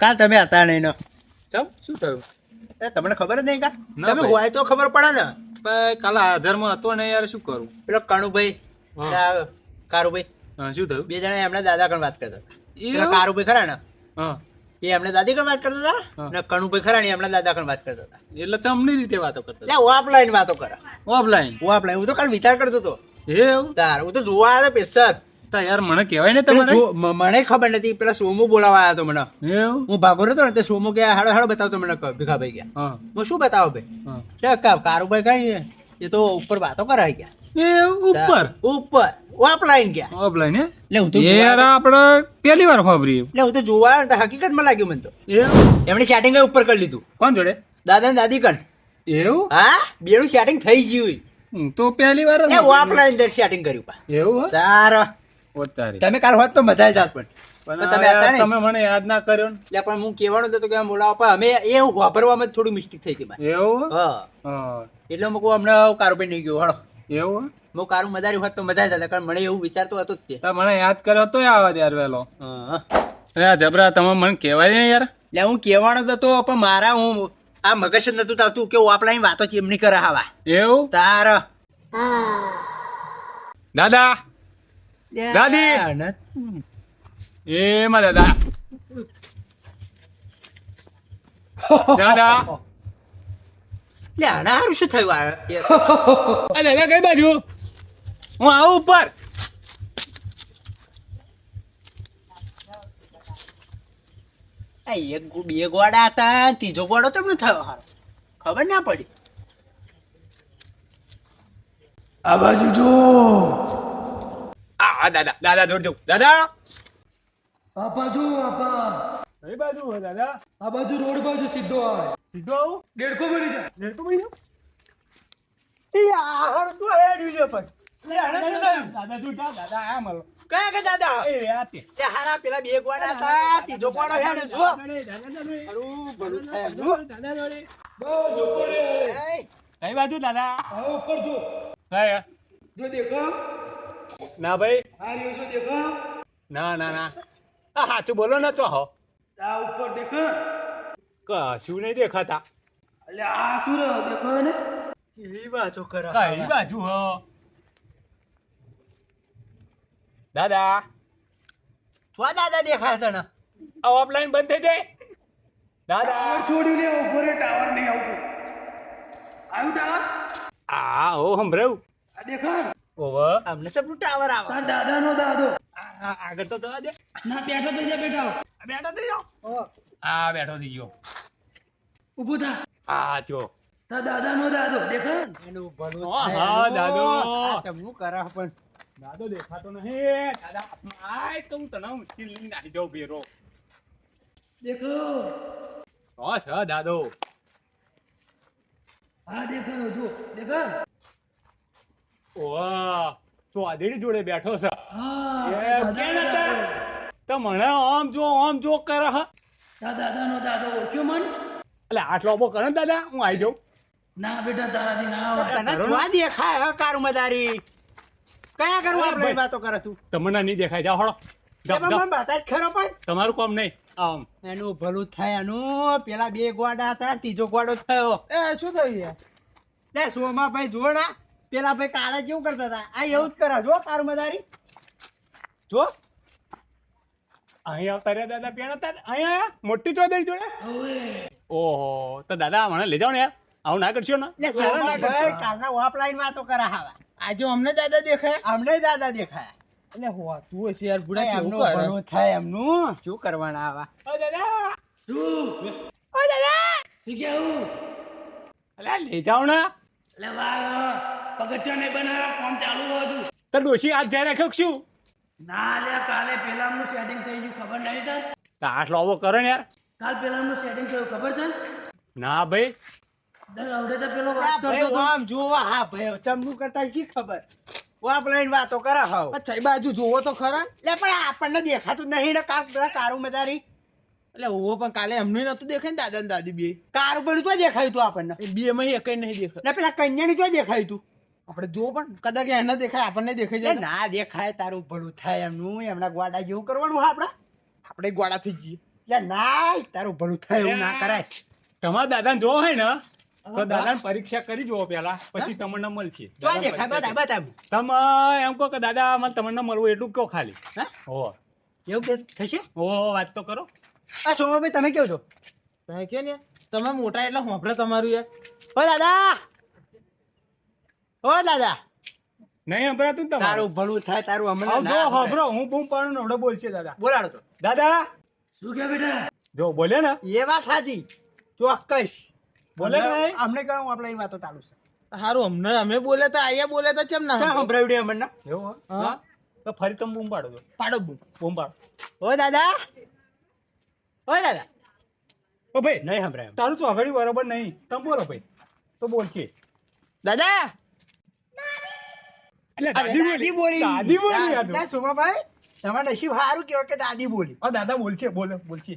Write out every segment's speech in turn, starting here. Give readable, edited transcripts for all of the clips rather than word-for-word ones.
કાં તમે હતા નહીં ને ચમ શું થયું? તમને ખબર જ નહીં કા ના તમે ભાઈ. હોય તો ખબર પડે ને. ભાઈ કાલે હાજરમાં હતો ને યાર, શું કરું? પેલો કણુભાઈ હા. પેલા કારુભાઈ હા, શું થયું? બે જણા એમના દાદા કણ વાત કરતા હતા. એવું? પેલા કારુભાઈ ખરા ને હા, એ એમના દાદી કણ વાત કરતા હતા હા. ને કણુભાઈ ખરા ને એમના દાદા કણ વાત કરતા હતા. એટલે ચમની રીતે વાતો કરતા એટલે ઓફલાઈન વાતો કરે. ઓફલાઈન? ઓફલાઈન હું તો કાલ વિચાર કરતો હતો એવું? તાર હું તો જોવા આવ્યો પેસર. તા યાર મને કહેવાય ને તમારે. મને ખબર નથી પેલા સોમુ બોલાવા આવ્યો હતો મને. એવું? હું ભાગો હતો ને તે સોમુ કે હાડો હાડો બતાવતો મને ભીખાભાઈ ગયા. હા, હું શું બતાવો ભાઈ હા. કારુભાઈ કઈ એ તો ઉપર વાતો કરાવી ગયા. એવું? ઉપર? ઉપર ઓફલાઈન ગયા. ઓફલાઈન હે? એટલે હું તો યાર આપણે પહેલી વાર ખબરી. એટલે હું તો જોવા આવ્યો ને તો હકીકતમાં લાગ્યું મને તો. એવું? એમણે સેટિંગ ઉપર કરી લીધું કોણ જોડે? દાદા ને દાદી કણ. એવું? હા બેનું સેટિંગ થઈ ગયું. હું તો પહેલી વાર જ એ ઓફલાઈન સેટિંગ કર્યું પા. એવું હે? તારા ઓ તારી. તમે કાલ હોત તો મજા જાત પણ પણ તમે યાર હતા ને? તમે મને યાદ ના કર્યો ને. એટલે પણ હું કહેવાનો હતો કે બોલાવો પણ અમે એ વાપરવામાં થોડી મિસ્ટેક થઈ હતી મારી. એવું? હા હા. એટલે હું કહું હમણાં કારુભાઈ નહીં ગયો હળો એવું હે? હું કારું મદારી હોત તો મજા જ કારણ મને એવું વિચારતો હતો જ તે. તા મને યાદ કર્યો તો આવા યાર વેલો. હા. અરે જબરા તમે મને કહેવાય ને યાર. એટલે હું કહેવાનો જ હતો પણ મારા હું આ મગજ જ નતું થતું કે ઓફલાઈન વાતો કેમની કરે હવા એવું? તાર દાદા દાદી! એ માં દાદા દાદા લે આના હારું શું થયું આ? આ દાદા કઈ બાજુ? હું આવું ઉપર. આ બે ગોડા હતા ત્રીજો ગોડો તો થયો હારો ખબર ના પડી. આ બાજુ જો. આ દાદા દાદા દોડજો દાદા. આપા જો આપા. કઈ બાજુ હો દાદા? આ બાજુ રોડ બાજુ સીધો આવે. સીધો આવું? દેડકો બની જા. દેડકો ભાઈ દાદા તું જા દાદા આ મળો. કયા કે દાદા એ આ તે. તે હારા પેલા બે ગોડા હતા ત્રીજો ગોડો હેડે જો. દાદા દોડે. હારું ભલું થાય એમ જો. દાદા દોડે. બસ ઉપર રે. એય, કઈ બાજુ દાદા? આ ઉપર જો. કઈ? જો દેખા. ના ભાઈ. આ રહ્યો જો દેખા. ના ના ના. આ સાચું બોલો ને તો હો. આ ઉપર દેખા. કશું નહીં દેખાતા. એટલે આ શું રહ્યો દેખો ને. એવી વાતો કરે. કઈ બાજુ હો? દાદા છો દાદા દેખાય છે ને આ ઓફલાઈન બંધ થઈ જાય. દાદા ટાવર છોડ્યું ને ઉપર એ ટાવર નહીં આવતું. આવ્યું ટાવર? આ ઓ સંભળાયું. આ દેખા. ઓવર. અમને તો ટાવર આવે. તાર દાદાનો દાદો. આગળ તો દવા દે. ના બેઠો થઈ જા બેઠો. બેઠો થઈ જાઓ. આ બેઠો થઈ ગયો. ઊભો થા. આ જો. તાર દાદાનો દાદો દેખા. એનું ભલું હા, થાય હા, એનું. દાદો. આ તમનું કરે પણ દાદો દેખાતો નહીં. દાદા આય તો હું તને મુશ્કેલ લઈને નાખી જાઉં બેરો. દેખો. હા છે દાદો. હા દેખાયો જો દેખા. ઓહ ચોધેડી જોડે બેઠો છે. હા એ તાર કેમ દાદાનો હતા? દાદો. તો મને આમ જો કરે હ. તાર દાદાનો દાદો ઓળખ્યો મન? એટલે આટલો ઓબો કરે ને દાદા હું આવી જાઉં. ના બેટા તારાથી ના આવે. તને જોવા દેખાય હે કારુમદારી કયા કરું આપણે વાતો કરે તું તમને નહીં દેખાય જાઓ હળો. જાઓ, મને જાઓ. બતા જ ખરો પણ તમારું કામ નહીં. આમ એનું ભલું થાય એનું પેલા બે ગોડા હતા ત્રીજો ગોડો થયો એ શું થયું યાર લે સોમા ભાઈ જો ના પેલા ભાઈ કાળા કેવું કરતા હતા આ એવું જ કરે જો કારુમદારી જો અહીં આવતા રહ્યા દાદા પેણ હતા અહીંયા મોટી ચોધરી જોડે. ઓહો તો દાદા મને લઈ જાઓ ને યાર. આવું ના કરશો ને. લે સોમા ભાઈ કાલના ઓફલાઈન વાતો કરે હવે આજે અમને દાદા દેખાય અમને દાદા દેખાય એટલે હોવા તું હશે યાર બુડા કેવું એમનું કરે? ભલું થાય એમનું શું કરવાના આવા ઓ દાદા. તું ઓ દાદા. શી કેવું? અલા લઈ જાઓ ને. એટલે વાહ પગથિયો નહીં બનાવ્યો કામ ચાલુ હતું. તો ડોશી હાથ જાય રાખ્યો કે શું? ના લે કાલે પેલાનું સેટિંગ થઈ ગયું ખબર નહીં તને? તો આટલો ઓબો કરે ને યાર. કાલ પેલાનું સેટિંગ થયું ખબર તને? ના ભાઈ. હવે તો પેલો આ વાત ભાઈ કરતો હતો. આમ જોવા હા ભાઈ ચમનું કરતા શી ખબર ઓફલાઈન વાતો કરે હાવ અચ્છા એ બાજુ જોવો તો ખરા. લે પણ આપણને દેખાતું નહીં ને કારું મજારી એટલે ઓવો પણ કાલે એમનું નતું દેખાય ને દાદા ને દાદી બે. કારું પણ તો દેખાયું તું આપણને એ બે માં એક નહીં દેખાય. ને પેલા કન્યાની તો દેખાયું તું આપણે જો પણ કદાચ એને દેખાય આપણને દેખાઈ લે જાય. ના દેખાય તારું ભલું થાય એમનું એમના ગોડા જેવું કરવાનું હા આપડા આપણે ગોળા થઈ જઈએ. લે ના તારું ભલું થાય એવું ના કરાય. તમારા દાદાને જોવો હોય ને તો દાદાને પરીક્ષા કરી જુઓ પેલા પછી તમને મળશે. તો આ દેખાય બતા. તમે એમ કહો કે દાદા મને તમને મળવું એટલું કહો ખાલી. હા? હો એવું કે થશે? હો વાત તો કરો. આ સોમાભાઈ તમે કેવો છો? તમે કે ને તમે મોટા એટલે હોંભળે તમારું યાર. ઓ દાદા, ઓ દાદા, નહીં સંભળાતું ને તમારું? તારું ભલું થાય તારું હમણાં આવ જો ના હોભળો, હું બૂમ પાડું ને હમણાં બોલશે દાદા. બોલાડો તો. દાદા શું કે બેટા? જો બોલે ને એ વાત સાચી, ચોક્કસ બોલે કે નહીં? અમને કહું આપણે એ વાતો ચાલુ છે. હારું અમને અમે બોલે તો અહીંયા બોલે તો ચેમ ના ચા સાંભળે? સંભળાવ્યું અમને? એવું હે? હા. હા તો ફરી તમે બૂમ પાડો છો. પાડો બૂમ. બૂમ પાડો. ઓ દાદા, ઓ દાદા, ઓ ભાઈ નહીં સંભળાય. તારું તો આગળ બરોબર નહીં. તમે બોલો ભાઈ તો બોલશે. દાદા, એટલે દાદી બોલી. દાદી બોલી આ તો. દાદા, સોમાભાઈ, તમારે નસીબ સારું કહેવાય કે દાદી બોલી. આ દાદા બોલશે, બોલશે.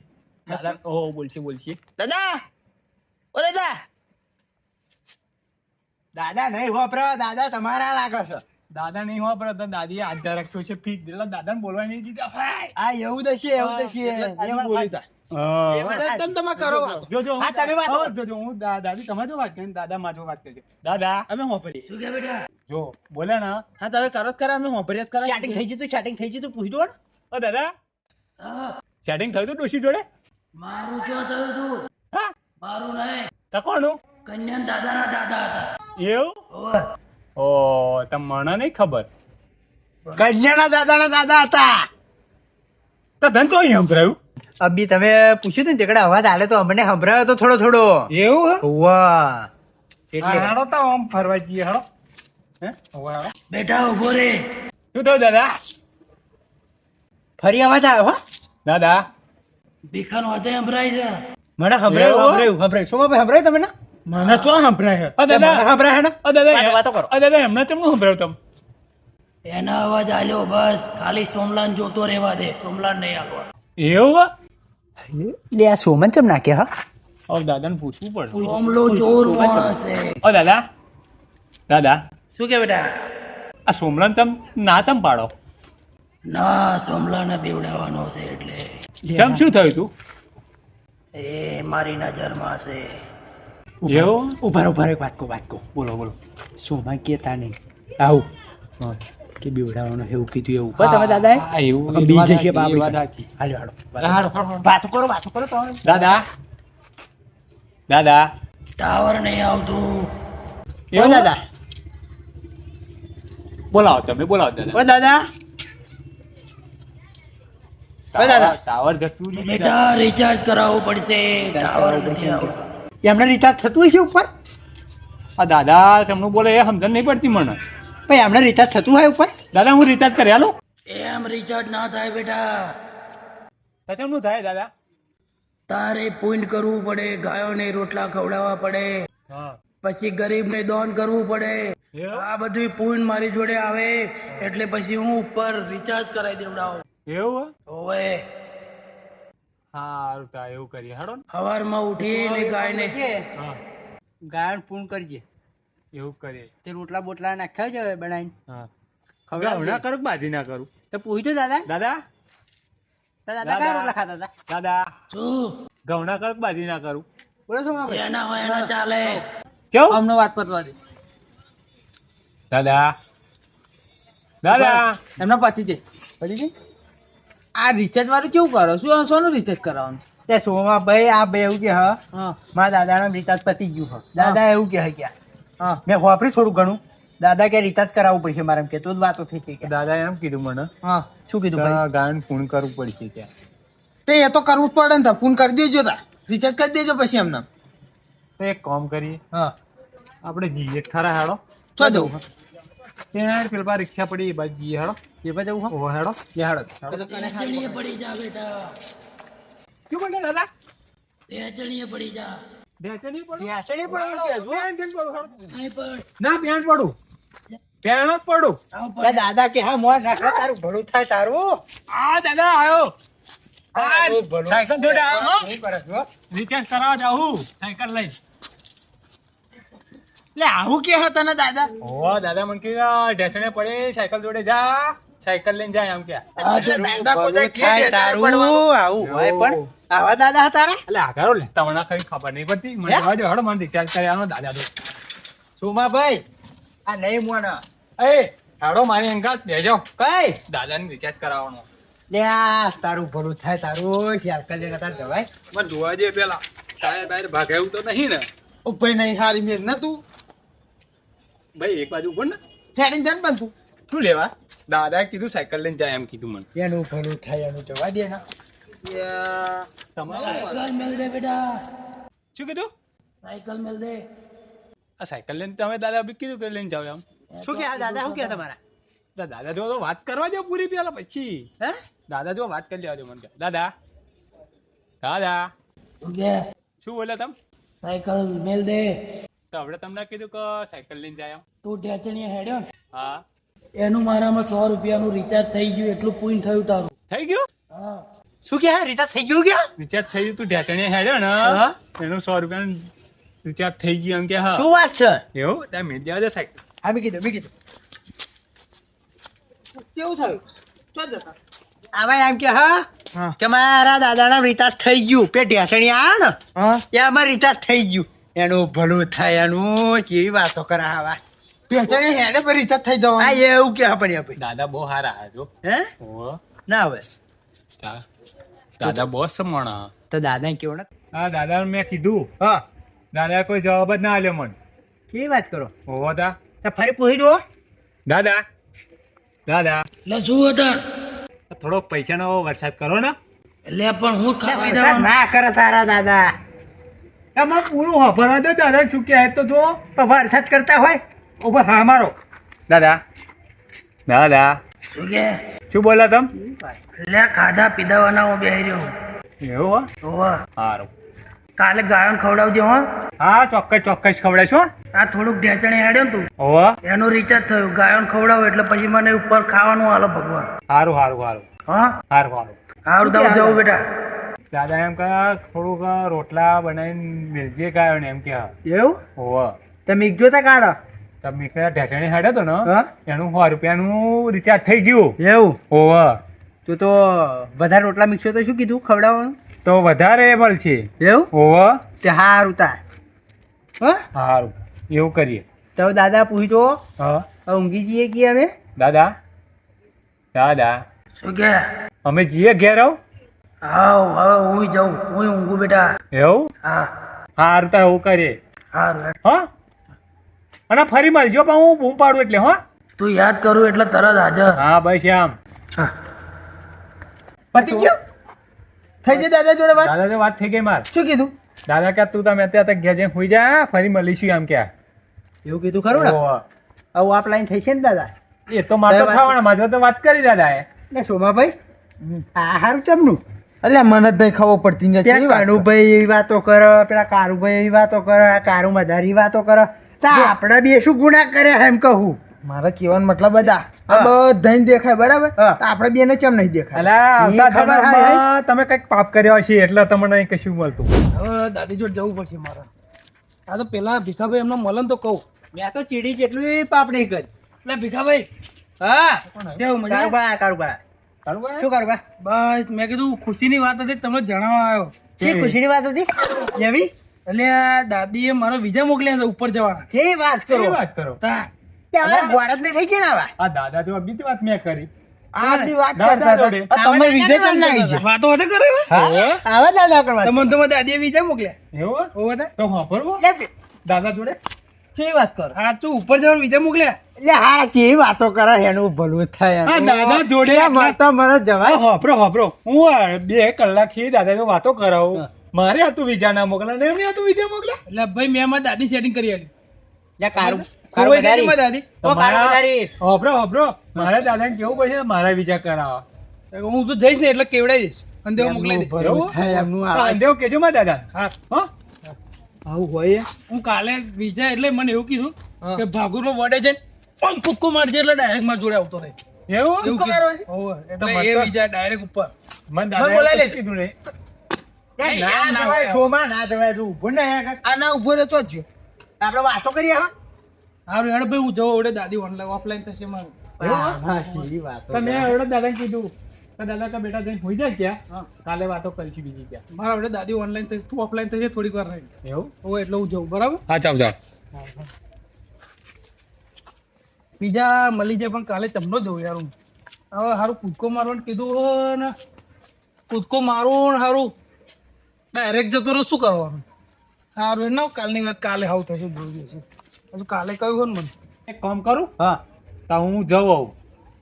દાદા ઓ બોલશે. દાદા, ઓ દાદા, દાદા નહીં વાપરો, દાદા તમારા લાગે છે. દાદા નહીં હોય પણ દાદીએ હાથ રાખ્યો છે ફીટ એટલે દાદાને બોલવા નહીં દીધા ભાઈ. આ એવું જ છે, એવું જ છે. દાદી બોલી તા. એ વાત અરે તમે તમે કરો વાત. જોજો હા, તમે વાત કરો. જોજો હું દાદી તમારે જો વાત કરી દાદા માજો વાત કરજો. દાદા અમે હોંભળીએ. શું કે બેટા? જો બોલે ને હા તમે કરો જ ખરા અમે હોંભળીએ જ ખરા. સેટિંગ થઈ ગયું, સેટિંગ થઈ ગયું, પૂછ દો ને. ઓ દાદા હા, સેટિંગ થયું તું ડોશી જોડે? મારું જો થયું તું. હા મારું નહીં, તો કોનું કન્યાના દાદાના દાદા હતા. એવું? ઓવે. ઓ તમને નહીં ખબર. કન્યાના દાદાના દાદા હતા. તો ધન તો અહીં સંભળાયું. અબી તમે પૂછ્યું તું ને તેકડા અવાજ આલે તો અમને સંભળાયો તો થોડો થોડો. એવું વાહ, એટલે હાડો તો આમ ફરવા જઈએ હાડો. હે હવે હાડો. બેટા ઉભો રે. શું થયું દાદા? ફરી અવાજ આવ્યો હો. દાદા ભીખાનો હાથે સંભળાય છે. મને સંભળાયું, એવું? સંભળાયું. સોમાભાઈ સંભળાયું તમને? મને તો સંભળાય. ઓ મને દાદા સંભળાય ને? ઓ દાદા વાતો કરો. ઓ દાદા એમને ચમ સંભળાયું તમે? એના અવાજ આલ્યો બસ. ખાલી સોમલાન જોતો રહેવા દે. સોમલાન નહીં આપવા. એવું? લે આ સોમન ચમ નાખે હા? હવે દાદાને પૂછવું પડે. સોમલો ચોર માણસ છે. ઓ દાદા દાદા શું કે બેટા? આ સોમલાન તમ ના તમ પાડો. ના, સોમલાને બેવડાવવાનો છે એટલે. કેમ શું થયું તું? એ મારી નજરમાં છે. એવું? ઉભા એક વાત કહો. બોલો. સોમા કેતા નહીં આવું કે બીવડાવવાનું એવું કીધું એવું. તમે દાદા હા, એવું બીજ એ વાત છે સાચી, બાપડી. એ વાત સાચી. હાલો હાલો. વાતો કરો તો. દાદા ટાવર નહીં આવતું. ઓ દાદા, બોલાવો તમે બોલાવો દાદા. ઓ દાદા, ઓ દાદા. ટાવર જતું નથી. બેટા રિચાર્જ કરાવવું પડશે. ટાવર નથી આવતું. એમને રિચાર્જ થતું હશે ઉપર? આ દાદા તમને બોલે એ સમજણ નહીં પડતી મને. ભાઈ એમને રિચાર્જ થતું હોય ઉપર? દાદા હું રિચાર્જ કરી આલું? એમ રિચાર્જ ના થાય બેટા. તો કેમનું થાય દાદા? તારે પોઈન્ટ કરવું પડે. ગાયોને રોટલા ખવડાવવા પડે. હા પછી ગરીબને દાન કરવું પડે. આ બધું પોઈન્ટ મારી જોડે આવે એટલે પછી હું ઉપર રિચાર્જ કરાવી દેવડાવું. એવું? ઓવે. સારું તા એવું કરીએ હાડો ને. સવારમાં ઉઠીને ગાયને હા ગાયન પૂર્ણ કરજે. એવું કરીએ. તે રોટલા બોટલા નાખ્યા છે હવે બનાવીને. હા ખવડાવજે. ના કરું કે બાજી ના કરું? તો પૂછ્યું દાદા? દાદા દાદા કયા રોટલા ખાતા હતા? દાદા શું ઘઉંના કરું કે બાજી ના કરું? બોલો છો મામા? એના હોય એના ચાલે. કેવું? અમને વાત કરવા દે. દાદા એમના પતિ છે. આ રિચાર્જ વાળું કેવું કરો? શું શોનું રિચાર્જ કરાવવાનું? તે સોમાભાઈ આ બે એવું કે હા હા મારા દાદાના રિચાર્જ પતી ગયું હા. દાદા એવું કે ક્યાં હા મેં વાપરી થોડું ઘણું. દાદા કે રિચાર્જ કરાવવું પડશે મારે એમ કે તો જ વાતો થઈ છે કે. દાદા એમ કીધું મને હા શું કીધું ભાઈ? ગાયન પૂર્ણ કરવું પડશે ત્યાં. તે એ તો કરવું જ પડે ને. ફોન કરી દેજો તા. રિચાર્જ કરી દેજો પછી એમને. તો એક કામ કરીએ હા આપણે જઈએ ખરા હાડો. ચો જવું? ત્યાં પેલા રિક્ષા પડી એ બાજુ જઈએ હાડો. એ બાજુ જવું હા? ઓહો હેડો. ચણીએ પડી જા બેટા. શું બોલે દાદા? ચણીએ પડી જા. બેચેની પડું? ત્યાં ચડી પડવાનું કે હજુ? બેન પડું હાડો. અહીં પણ ના બેન પડું. બેન જ પડું. આવ બે પણ. દાદા કે હા મોર નાખો તારું ભલું થાય તારું. આ દાદા આવ્યો. આ બહુ ભલું. સાયકલ જોડે આવ્યો હો. શું કરે છો? રિચાર્જ કરાવવા જાઉં સાયકલ લઈ. એટલે આવું કે હતા ને દાદા? ઓ દાદા મને કે ઢેસણે પડે સાયકલ જોડે જા સાયકલ લઈને જાય આમ ક્યાં હા, તો દાદા કોઈ દાડે કે થાય તારું આવું હોય પણ આવા દાદા હતા તારા એટલે આધારો લેતા મને કઈ ખબર નહીં પડતી મને જવા દો હડો મને રિચાર્જ કર્યાનો દાદા દો સોમાભાઈ આ નહીં મોના એ હાડો મારી અંગાત લેજો કઈ દાદાને રિચાર્જ કરાવવાનો લે આ તારું ભલું થાય તારું ખ્યાલ કરી લે તાર જવાય મને જોવા જઈએ પેલા ટાયર બાયર ભાગે એવું તો નહીં ને ઉપર નહીં હારી મેં ના તું ભાઈ એક બાજુ ઉપર ને હેડીને જાન પણ તું શું લેવા દાદાએ કીધું સાયકલ લઈને જાય એમ કીધું મને એનું ભલું થાય એનું જવા દે ને તમારે સાયકલ મેલ દે બેટા શું કીધું સાયકલ મેલ દે આ સાયકલ લઈને તમે દાદા બી કીધું કે લઈને જાવ એમ શું કે દાદા શું કે તમારા તો દાદા જો તો વાત કરવા દો પૂરી પેલા પછી હે દાદા જો વાત કરી લેવા દો મને કે દાદા દાદા તું કે શું બોલ્યા તમે સાયકલ મેલ દે તો આપણે તમને કીધું કે સાયકલ લઈને જાય એમ તું ઢેચણીએ હેડ્યો ને હા એનું મારામાં 100 રૂપિયાનું રિચાર્જ થઈ ગયું એટલું પૂઈન્ટ થયું તારું થઈ ગયું હા શું કે રીતા થઈ ગયું કે રિચાર્જ થઈ ગયું તું ઢેચણીએ હેડ્યો ને હા. એનું 100 રૂપિયાનું રિચાર્જ થઈ ગયું એમ કે હા શું વાત છે એવું ત્યાં મેળ દેવા દે સાયકલ હા મેં કીધું કેવું થયું ચો જતા આવા એમ કે હા કે મારા દાદાના રિચાર્જ થઈ ગયું પે ઢેસણી આ ને હા એ અમારે રિચાર્જ થઈ ગયું એનું ભલું થાય એનું કેવી વાતો કરે આવા ઢેચણી હેડે પર રિચાર્જ થઈ આ જવાનું એવું કે ભાઈ દાદા બહુ સારા હાજો હે ઓહો ના હવે દાદા બહુ સમણા તો દાદા કેવું ને હા દાદા મેં કીધું હા દાદા કોઈ જવાબ જ ના આલ્યો મને કેવી વાત કરો ઓહો દા તો ફરી પૂછી દો દાદા દાદા એટલે શું હતા થોડો પૈસાનો વરસાદ કરો ને એટલે પણ હું ખાવા વરસાદ જવાનું ના કરે તારા દાદા એમાં પૂરું વાપરવા દો દાદા શું કે તો જો તો વરસાદ કરતા હોય ઉભો હા મારો દાદા દાદા શું કે શું બોલા તમ એટલે ખાધા પીધાવાના હું બેહી રહ્યો એવું હોવા સારું કાલે ગાયોને ખવડાવજો હો હા ચોક્કસ ચોક્કસ ખવડાવીશું આ થોડુંક ઢેચણી હેડ્યો ને તું ઓહો એનું રિચાર્જ થયું ગાયોને ખવડાવો એટલે પછી મને ઉપર ખાવાનું આલો ભગવાન સારું સારું સારું હા સારું સારું સારું તો હું જાઉં બેટા દાદા એમ કે થોડુંક રોટલા બનાવીને મેલજે ગાયો ને એમ કે એવું ઓહો તમે એક જોતા કાઢો તમે કે ઢેસણી હેડ્યો તો ને હા એનું 100 રૂપિયાનું રિચાર્જ થઈ ગયું એવું ઓહો તું તો વધારે રોટલા મિક્સ તો શું કીધું ખવડાવવાનું તો વધારે મળશે એવું ઓહો તે હારું તાર હા સારું એવું કરીએ તો દાદા પૂછી તો હા ઊંઘી જઈએ કે અમે દાદા દાદા શું કે અમે જઈએ ઘેર આવ હાવ હવે હું જાઉં હું ઊંઘું બેટા એવું હા સારું તો એવું કરીએ સારું હા અને ફરી મળજો પણ હું બૂમ પાડું એટલે હા તું યાદ કરું એટલે તરત હાજર હા બસ એમ હા પતી ગયો થઈ જાય દાદા જોડે વાત દાદા તો વાત થઈ ગઈ માર શું કીધું દાદા કે તું તમે અત્યારે ઘેર જઈને સુઈ જા ફરી મળીશું એમ કે એવું કીધું ખરું ને આવું આપ લાઈન થઈ છે ને દાદા એ તો મારે થવાના મારે તો વાત કરી દાદા ને સોમાભાઈ આ હારું ચમનું એટલે મને જ નહીં ખબર પડતી ને પેલા કાનુભાઈ એવી વાતો કરે પેલા કારુભાઈ એવી વાતો કરે આ કારુ મધારી વાતો કરે તો આપણે બે શું ગુના કર્યા એમ કહું મારા કહેવાનો મતલબ બધા આ બધાને દેખાય બરાબર હા. તો આપણે બેને કેમ નહીં દેખાય અલા આવતા ખબર જન્મમાં તમે કઈક પાપ કર્યા હશે એટલે તમને અહીં કશું મળતું હવે દાદી જોડે જવું પડશે મારે આ તો પેલા ભીખાભાઈ એમનો મળન તો કહું મેં તો ચીડી જેટલું પાપ નહીં કરી એટલે ભીખાભાઈ હા કેવું મજા કારુબા કારુબા શું કારુબા બસ મેં કીધું ખુશીની વાત હતી તમને જણાવવા આવ્યો શી ખુશીની વાત હતી એવી એટલે આ દાદીએ મારો વિઝા મોકલ્યા છે ઉપર જવાના કેવી વાત કરો કેવી વાત કરો તા તે હવે ગોળત નહીં થઈ છે ને આવા આ દાદા તો બીજી વાત મેં કરી આપણી વાત દાદા કરતા જોડે. હતા આ તમે વિઝા કેમ ના આવી દાદા. વાતો હતી કરે આવા દાદા કરવા તમને તો મારી દાદીએ વિઝા મોકલ્યા એવું ઓ બધા તો વાપરવો દાદા જોડે કેવી વાત કરો સાચું ઉપર જવાનું વિઝા મોકલ્યા એટલે હા કેવી વાતો કરે એનું ભલું થાય હા, દાદા જોડે મળતા મને જવાય હોપરો હોપરો હું 2 કલાક થી દાદા તો વાતો કરાવું મારે હતું વિઝા ના મોકલા ને એમને હતું વિઝા મોકલા એટલે ભાઈ મેં મારી દાદી સેટિંગ કરી આલી લે કારુ કોઈ નથી મારી દાદી ઓ કારુ મધારી હોપરો હોપરો મારા દાદા ને કેવું પડશે મારા વિઝા કરાવવા હું તો જઈશ ને એટલે કેવડાઈ દઈશ અંધેરો મોકલી દઈશ ભલું થાય એમનું તો આવે. અંધેવ કેજો મારા દાદા હા હા આવું હોય હું કાલે વિઝા એટલે મને એવું કીધું હા. કે ભાગુરનો વડે જઈને પણ કૂદકો મારજે એટલે ડાયરેક્ટ મારા જોડે આવતો રહે એવું એવું કીધું. હોવે. એટલે તો એ મતલબ- વિઝા ડાયરેક્ટ ઉપર મને મને બોલાવી દાદા લેજો. કીધું ને ના જવાય શોમાં ના જવાય તું ઊભો ના અહીંયા આગળ. આ ના ઉભો રહે તો જ આપણે વાતો કરીએ હા સારું હેડ ભાઈ હું જવું ઓડે દાદી ઓનલાઈન ઓફલાઈન થશે મારું હા, સીધી વાતો તો મેં કરે. એવડે દાદાને કીધું તો દાદા કે બેટા જઈને હોઈ જાય ક્યાં કાલે વાતો કરીશું બીજી ક્યાં મારા હવે દાદી ઓનલાઈન થઈ તું ઓફલાઈન થઈ જાય થોડીક વાર રહી એવું હું એટલે હું જઉં બરાબર હા ચાલ જાઓ બીજા મળી જાય પણ કાલે ચમનો જવું યાર હું હવે સારું કૂદકો મારવાનું કીધું હોય ને કૂદકો મારું ને સારું ડાયરેક્ટ જતો રહો શું કરવાનું સારું ના કાલની વાત કાલે હાવ થશે જોઈએ છે હજુ કાલે કહ્યું હોય ને મને એક કામ કરું હા તો હું જઉં આવું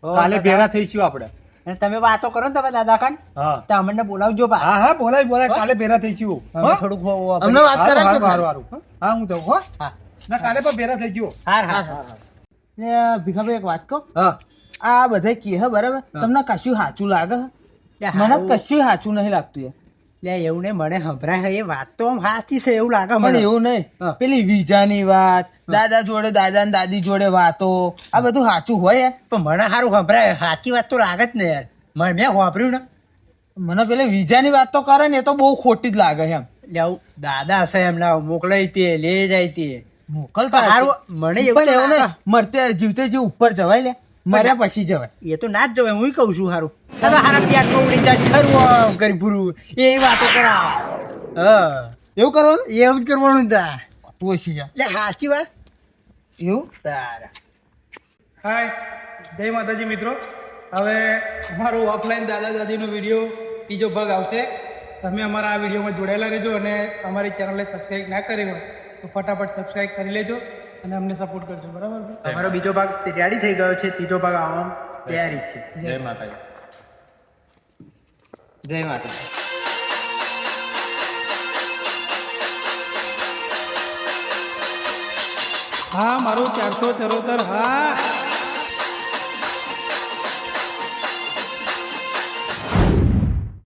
કાલે ભેગા થઈશું આપણે અને તમે વાતો કરો ને તમે દાદા ખાન હા તો અમને બોલાવજો બા હા હા બોલાય કાલે ભેગા થઈશું અમે થોડુંક અમને વાત કરે હારું, હારું, હારું. હા હું જાઉં હો હા ના કાલે પણ ભેગા થઈ ગયો હાર હાર ને ભીખાભાઈ એક વાત કહું હા આ બધા કહે હે બરાબર તમને કશું સાચું લાગે હે? મને કશું સાચું નહીં લાગતું યાર. લે એવું નહીં મને સંભળાય એ વાત તો આમ સાચી છે એવું લાગે પણ મને એવું નહીં હા. પેલી વિઝાની વાત દાદા જોડે દાદા ને દાદી જોડે વાતો આ બધું સાચું હોય યાર. પણ મને સારું સંભળાય સાચી વાત તો લાગે જ ને યાર મેં સાંભળ્યું ને મને પેલી વિઝાની વાત તો કરે ને એ તો બહુ ખોટી જ લાગે છે એમ. એટલે આવું દાદા છે એમના મોકલાય તે લે જાય તે મોકલતા હારું, હશે. મને એવું પણ તો એવું લાગે. નહીં મરતે જીવતે જીવ ઉપર જવાય લે મર્યા પછી જવાય. એ તો ના જ જવાય હું કહું છું સારું દાદા હારા પેટ નો ઉડી જાય ખરું આમ કરી પૂરું એ વાતો કરાવ હા એવું કરવાનું એવું જ કરવાનું તા ઓછી યાર. એટલે સાચી વાત એવું તારા હાય જય માતાજી મિત્રો હવે અમારો ઓફલાઈન દાદા દાદીનો વિડીયો ત્રીજો ભાગ આવશે તમે અમારા આ વિડીયોમાં જોડાયેલા રહેજો અને અમારી ચેનલને સબસ્ક્રાઈબ ના કરી હોય તો ફટાફટ સબસ્ક્રાઈબ કરી લેજો અને અમને સપોર્ટ કરજો બરાબર અમારો બીજો ભાગ રેડી થઈ ગયો છે ત્રીજો ભાગ આવવામાં તૈયારી છે જય માતાજી જય માતા. હા મારું 474 હા